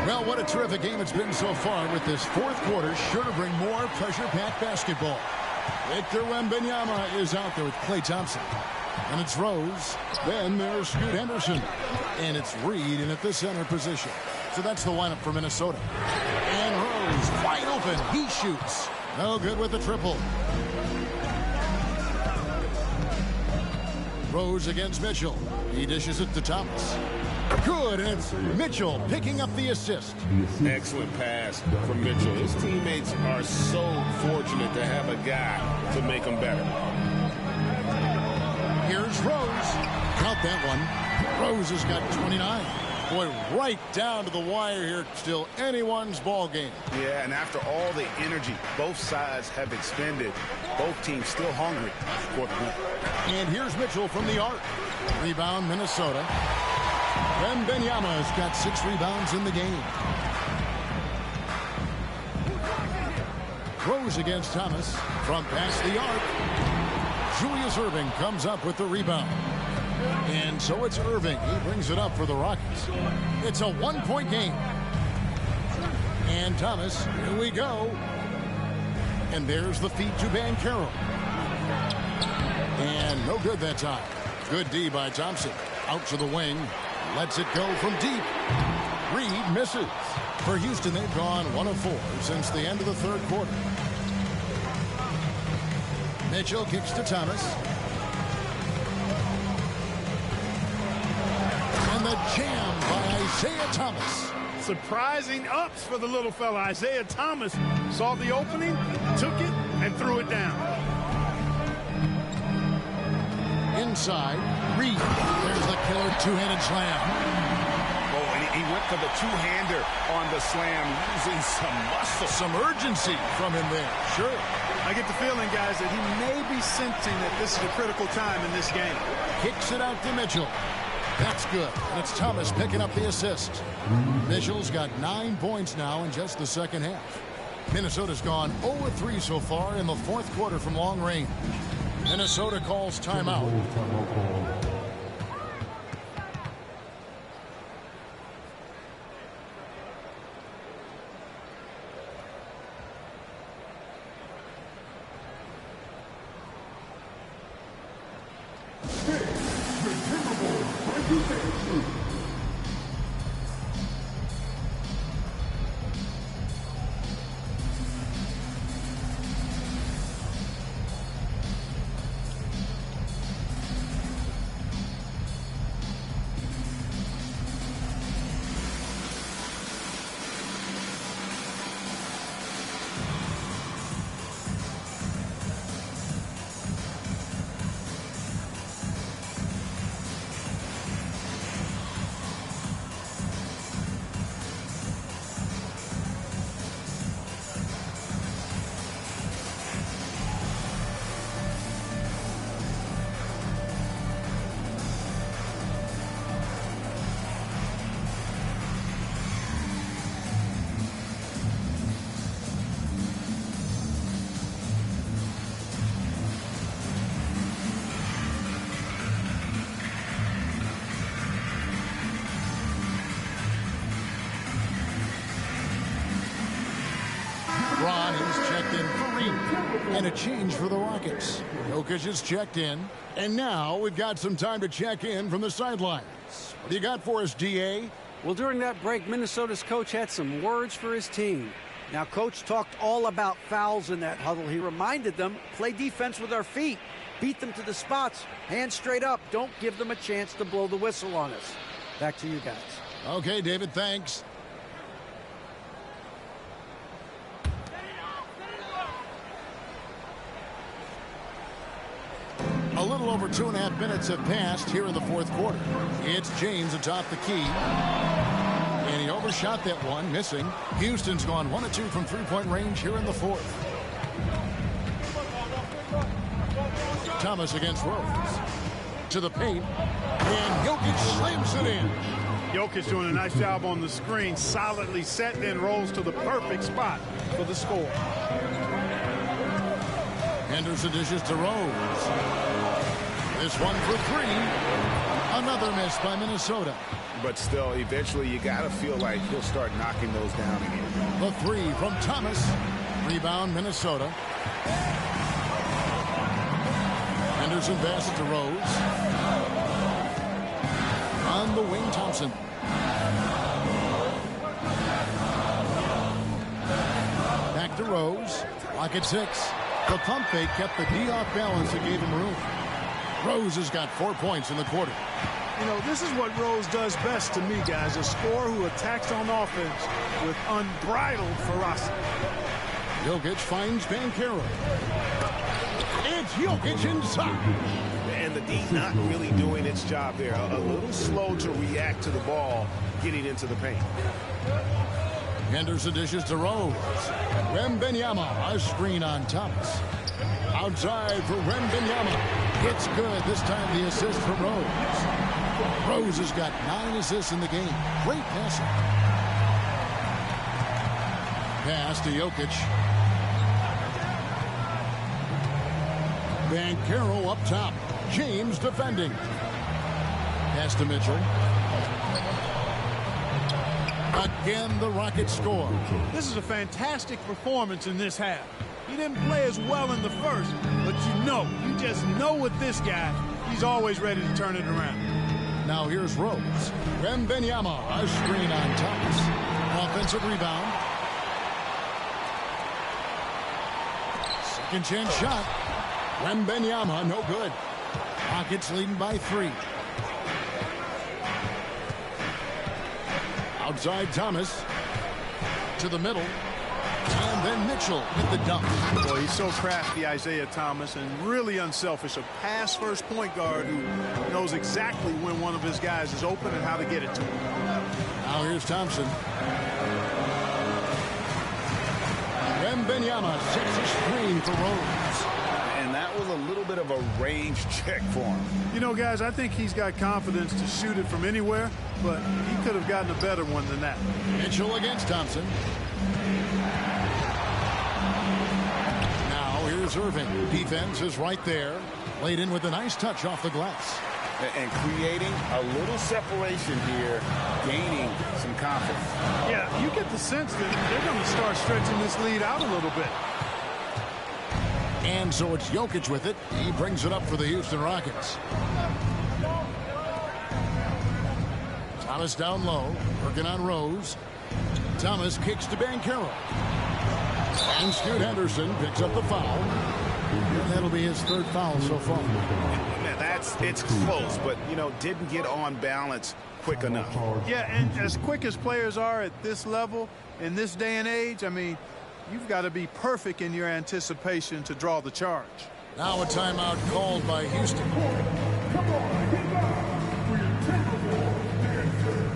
Well, what a terrific game it's been so far, with this fourth quarter sure to bring more pressure-packed basketball. Victor Wembanyama is out there with Klay Thompson. And it's Rose. Then there's Scoot Henderson. And it's Reed in at the center position. So that's the lineup for Minnesota. And Rose wide open. He shoots. No good with the triple. Rose against Mitchell. He dishes it to Thomas. Good, and it's Mitchell picking up the assist. Excellent pass from Mitchell. His teammates are so fortunate to have a guy to make them better. Here's Rose. Count that one. Rose has got 29. Boy, right down to the wire here. Still anyone's ball game. Yeah, and after all the energy both sides have expended, both teams still hungry for the win. And here's Mitchell from the arc. Rebound, Minnesota. Wembanyama's got 6 rebounds in the game. Rose against Thomas from past the arc. Julius Erving comes up with the rebound. And so it's Irving. He brings it up for the Rockets. It's a 1-point game. And Thomas, here we go. And there's the feed to Banchero. And no good that time. Good D by Thompson. Out to the wing. Lets it go from deep. Reed misses. For Houston, they've gone 1 of 4 since the end of the third quarter. Mitchell kicks to Thomas. And the jam by Isaiah Thomas. Surprising ups for the little fella. Isaiah Thomas saw the opening, took it, and threw it down. Inside, Reed. There's the killer two-handed slam. Oh, and he went for the two-hander on the slam, using some muscle. Some urgency from him there. Sure. I get the feeling, guys, that he may be sensing that this is a critical time in this game. Kicks it out to Mitchell. That's good. And it's Thomas picking up the assist. Mitchell's got 9 points now in just the second half. Minnesota's gone 0-3 so far in the fourth quarter from long range. Minnesota calls timeout. Ron is checked in for Reed. And a change for the Rockets. Jokic is checked in. And now we've got some time to check in from the sidelines. What do you got for us, DA? Well, during that break, Minnesota's coach had some words for his team. Now, Coach talked all about fouls in that huddle. He reminded them, play defense with our feet. Beat them to the spots. Hands straight up. Don't give them a chance to blow the whistle on us. Back to you guys. Okay, David, thanks. A little over 2.5 minutes have passed here in the fourth quarter. It's James atop the key. And he overshot that one, missing. Houston's gone 1 of 2 from three-point range here in the fourth. Thomas against Rose. To the paint. And Jokic slams it in. Jokic doing a nice job on the screen. Solidly set, then rolls to the perfect spot for the score. Henderson dishes to Rose. This one for 3. Another miss by Minnesota. But still, eventually you got to feel like he'll start knocking those down again. The three from Thomas. Rebound, Minnesota. Henderson passes to Rose. On the wing, Thompson. Back to Rose. Lock at 6. The pump fake kept the D off balance and gave him room. Rose has got 4 points in the quarter. You know, this is what Rose does best to me, guys. A scorer who attacks on offense with unbridled ferocity. Jokic finds Banchero. It's Jokic inside. And the D not really doing its job there. A little slow to react to the ball getting into the paint. Henderson dishes to Rose. Wembanyama, a screen on Thomas. Outside for Wembanyama. It's good. This time the assist for Rose. Rose has got 9 assists in the game. Great passing. Pass to Jokic. Banchero up top. James defending. Pass to Mitchell. Again, the Rockets score. This is a fantastic performance in this half. He didn't play as well in the first, but you just know with this guy, he's always ready to turn it around. Now here's Rose. Wembanyama, a screen on Thomas. Offensive rebound. Second chance shot. Wembanyama, no good. Rockets leading by 3. Outside Thomas. To the middle. And then Mitchell with the dunk. Boy, he's so crafty, Isaiah Thomas, and really unselfish. A pass-first point guard who knows exactly when one of his guys is open and how to get it to him. Now here's Thompson. Wembanyama sets a screen for Rose. And that was a little bit of a range check for him. You know, guys, I think he's got confidence to shoot it from anywhere, but he could have gotten a better one than that. Mitchell against Thompson. Now here's Irving. Defense is right there. Laid in with a nice touch off the glass. And creating a little separation here, gaining some confidence. Yeah, you get the sense that they're going to start stretching this lead out a little bit. And so it's Jokic with it. He brings it up for the Houston Rockets. Thomas down low, working on Rose. Thomas kicks to Banchero. And Scoot Henderson picks up the foul. And that'll be his 3rd foul so far. It's close, but, didn't get on balance quick enough. Yeah, and as quick as players are at this level, in this day and age, I mean, you've got to be perfect in your anticipation to draw the charge. Now a timeout called by Houston. Come on, get down for your Timberwolves dancer.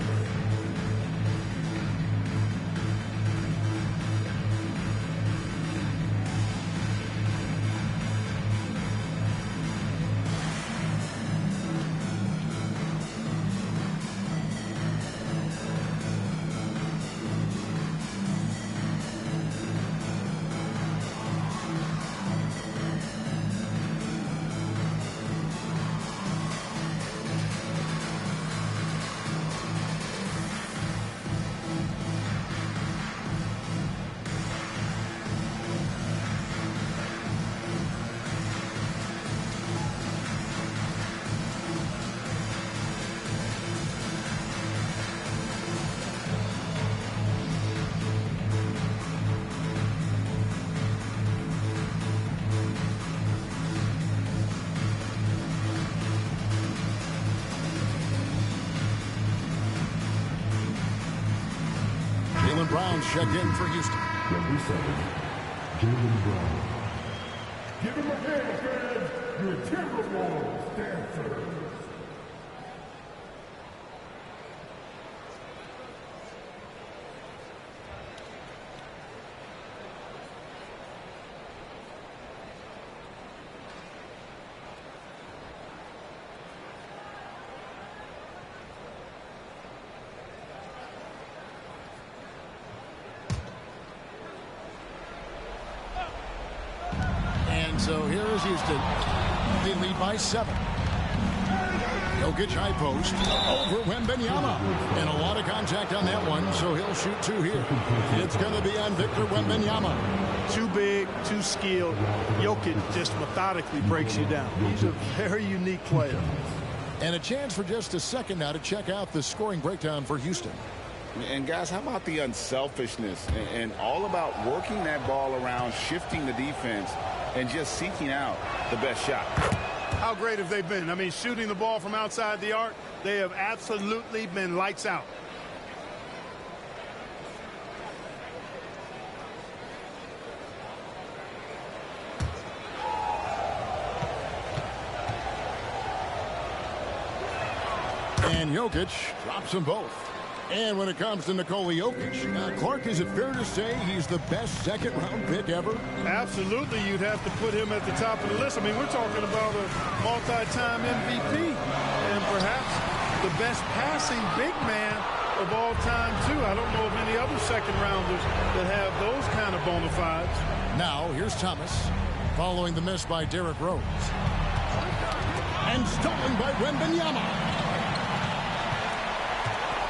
Jaylen Brown checked in for Houston. Number 7, Jaylen Brown. Give him a hand, fans. Your Timberwolves dancer. So here is Houston. They lead by 7. Jokic high post over Wembanyama. And a lot of contact on that one, so he'll shoot 2 here. It's going to be on Victor Wembanyama. Too big, too skilled. Jokic just methodically breaks you down. He's a very unique player. And a chance for just a second now to check out the scoring breakdown for Houston. And guys, how about the unselfishness and all about working that ball around, shifting the defense, and just seeking out the best shot. How great have they been? I mean, shooting the ball from outside the arc, they have absolutely been lights out. And Jokic drops them both. And when it comes to Nikola Jokic, Clark, is it fair to say he's the best second-round pick ever? Absolutely, you'd have to put him at the top of the list. I mean, we're talking about a multi-time MVP and perhaps the best passing big man of all time, too. I don't know of any other second-rounders that have those kind of bona fides. Now, here's Thomas, following the miss by Derrick Rose. And stolen by Wembanyama.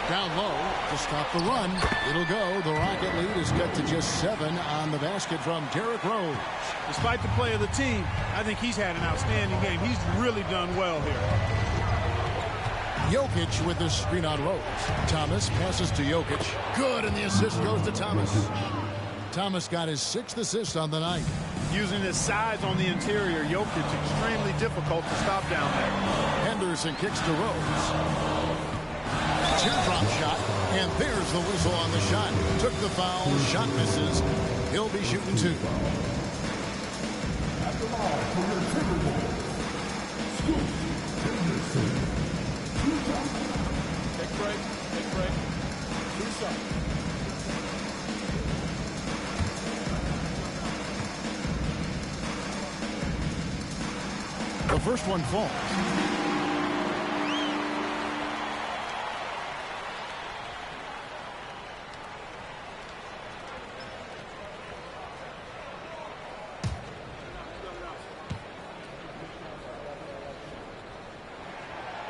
Down low to stop the run. It'll go. The Rocket lead is cut to just 7 on the basket from Derrick Rose. Despite the play of the team, I think he's had an outstanding game. He's really done well here. Jokic with the screen on Rose. Thomas passes to Jokic. Good, and the assist goes to Thomas. Thomas got his 6th assist on the night. Using his size on the interior, Jokic extremely difficult to stop down there. Henderson kicks to Rose. Teardrop shot, and there's the whistle on the shot. Took the foul, shot misses. He'll be shooting 2. At the line for your Timberwolves, Scoot Henderson. Take break. Take break. 2 shots. The first one falls.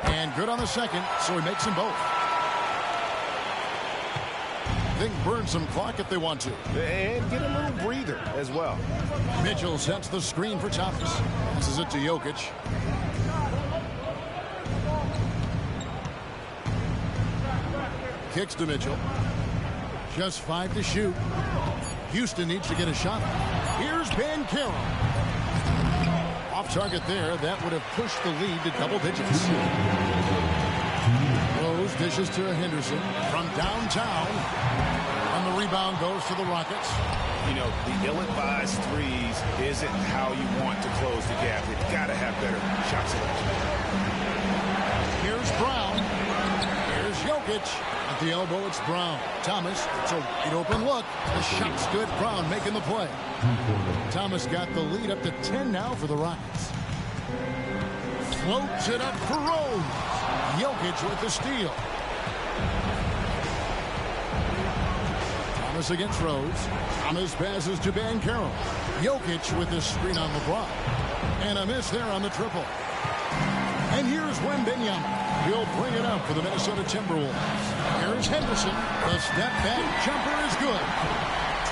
And good on the second, so he makes them both. They can burn some clock if they want to. And get a little breather as well. Mitchell sets the screen for Thomas. Passes it to Jokic. Kicks to Mitchell. Just 5 to shoot. Houston needs to get a shot. Here's Banchero. Off target there. That would have pushed the lead to double digits. Rose dishes to Henderson from downtown. And the rebound goes to the Rockets. You know, the ill-advised threes isn't how you want to close the gap. You've got to have better shot selection. Here's Brown. Here's Jokic. At the elbow, it's Brown. Thomas, it's a wide-open look. The shot's good. Brown making the play. Thomas got the lead up to 10 now for the Rockets. Floats it up for Rose. Jokic with the steal. Thomas against Rose. Thomas passes to Banchero. Jokic with the screen on LeBron. And a miss there on the triple. And here's Wembanyama. He'll bring it up for the Minnesota Timberwolves. Here's Henderson. The step back jumper is good.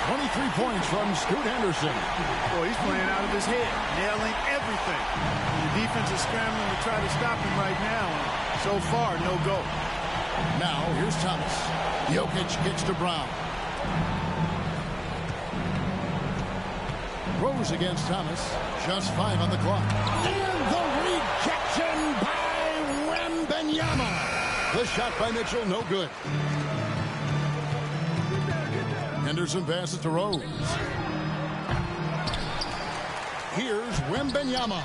23 points from Scoot Henderson. Boy, he's playing out of his head, nailing everything. And the defense is scrambling to try to stop him right now. And so far, no go. Now, here's Thomas. Jokic kicks to Brown. Rose against Thomas. Just 5 on the clock. And the rejection by Wembanyama. The shot by Mitchell, no good. Henderson passes to Rose. Here's Wembanyama.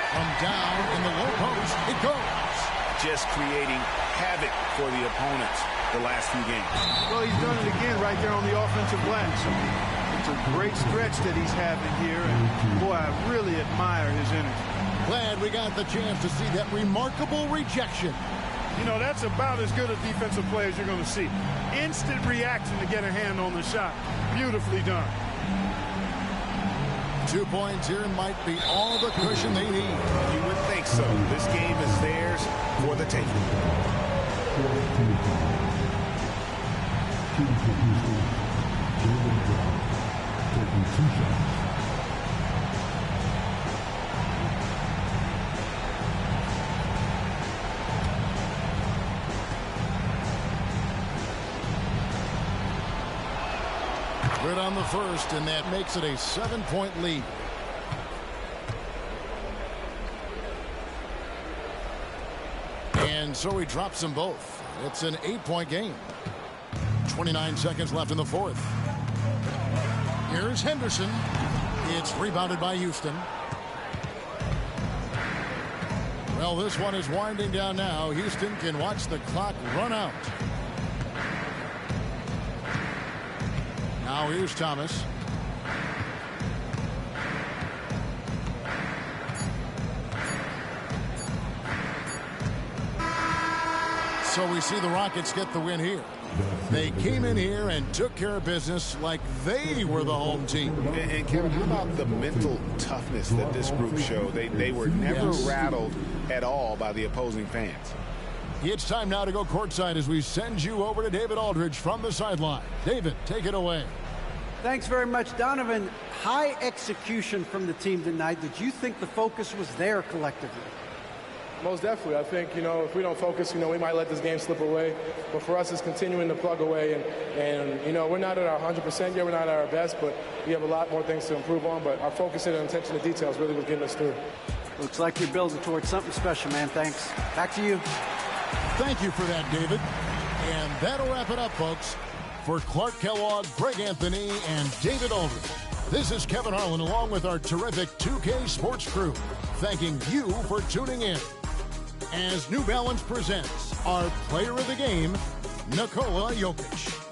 From down in the low post, it goes. Just creating havoc for the opponents the last few games. Well, he's done it again right there on the offensive glass. It's a great stretch that he's having here. And boy, I really admire his energy. Glad we got the chance to see that remarkable rejection. You know, that's about as good a defensive play as you're going to see. Instant reaction to get a hand on the shot. Beautifully done. 2 points here might be all the cushion they need. You would think think so. This game is theirs for the taking. Good on the first, and that makes it a 7-point lead. And so he drops them both. It's an 8-point game. 29 seconds left in the fourth. Here's Henderson. It's rebounded by Houston. Well, this one is winding down now. Houston can watch the clock run out. Now here's Thomas. So we see the Rockets get the win here. They came in here and took care of business like they were the home team. And Kevin, how about the mental toughness that this group showed? They were never rattled at all by the opposing fans. It's time now to go courtside as we send you over to David Aldridge from the sideline. David, take it away. Thanks very much, Donovan. High execution from the team tonight. Did you think the focus was there collectively? Most definitely. I think, if we don't focus, we might let this game slip away. But for us, it's continuing to plug away. And we're not at our 100% yet. We're not at our best, but we have a lot more things to improve on. But our focus and attention to details really was getting us through. Looks like you're building towards something special, man. Thanks. Back to you. Thank you for that, David. And that'll wrap it up, folks. For Clark Kellogg, Greg Anthony, and David Aldridge, this is Kevin Harlan along with our terrific 2K Sports crew, thanking you for tuning in. As New Balance presents our player of the game, Nikola Jokic.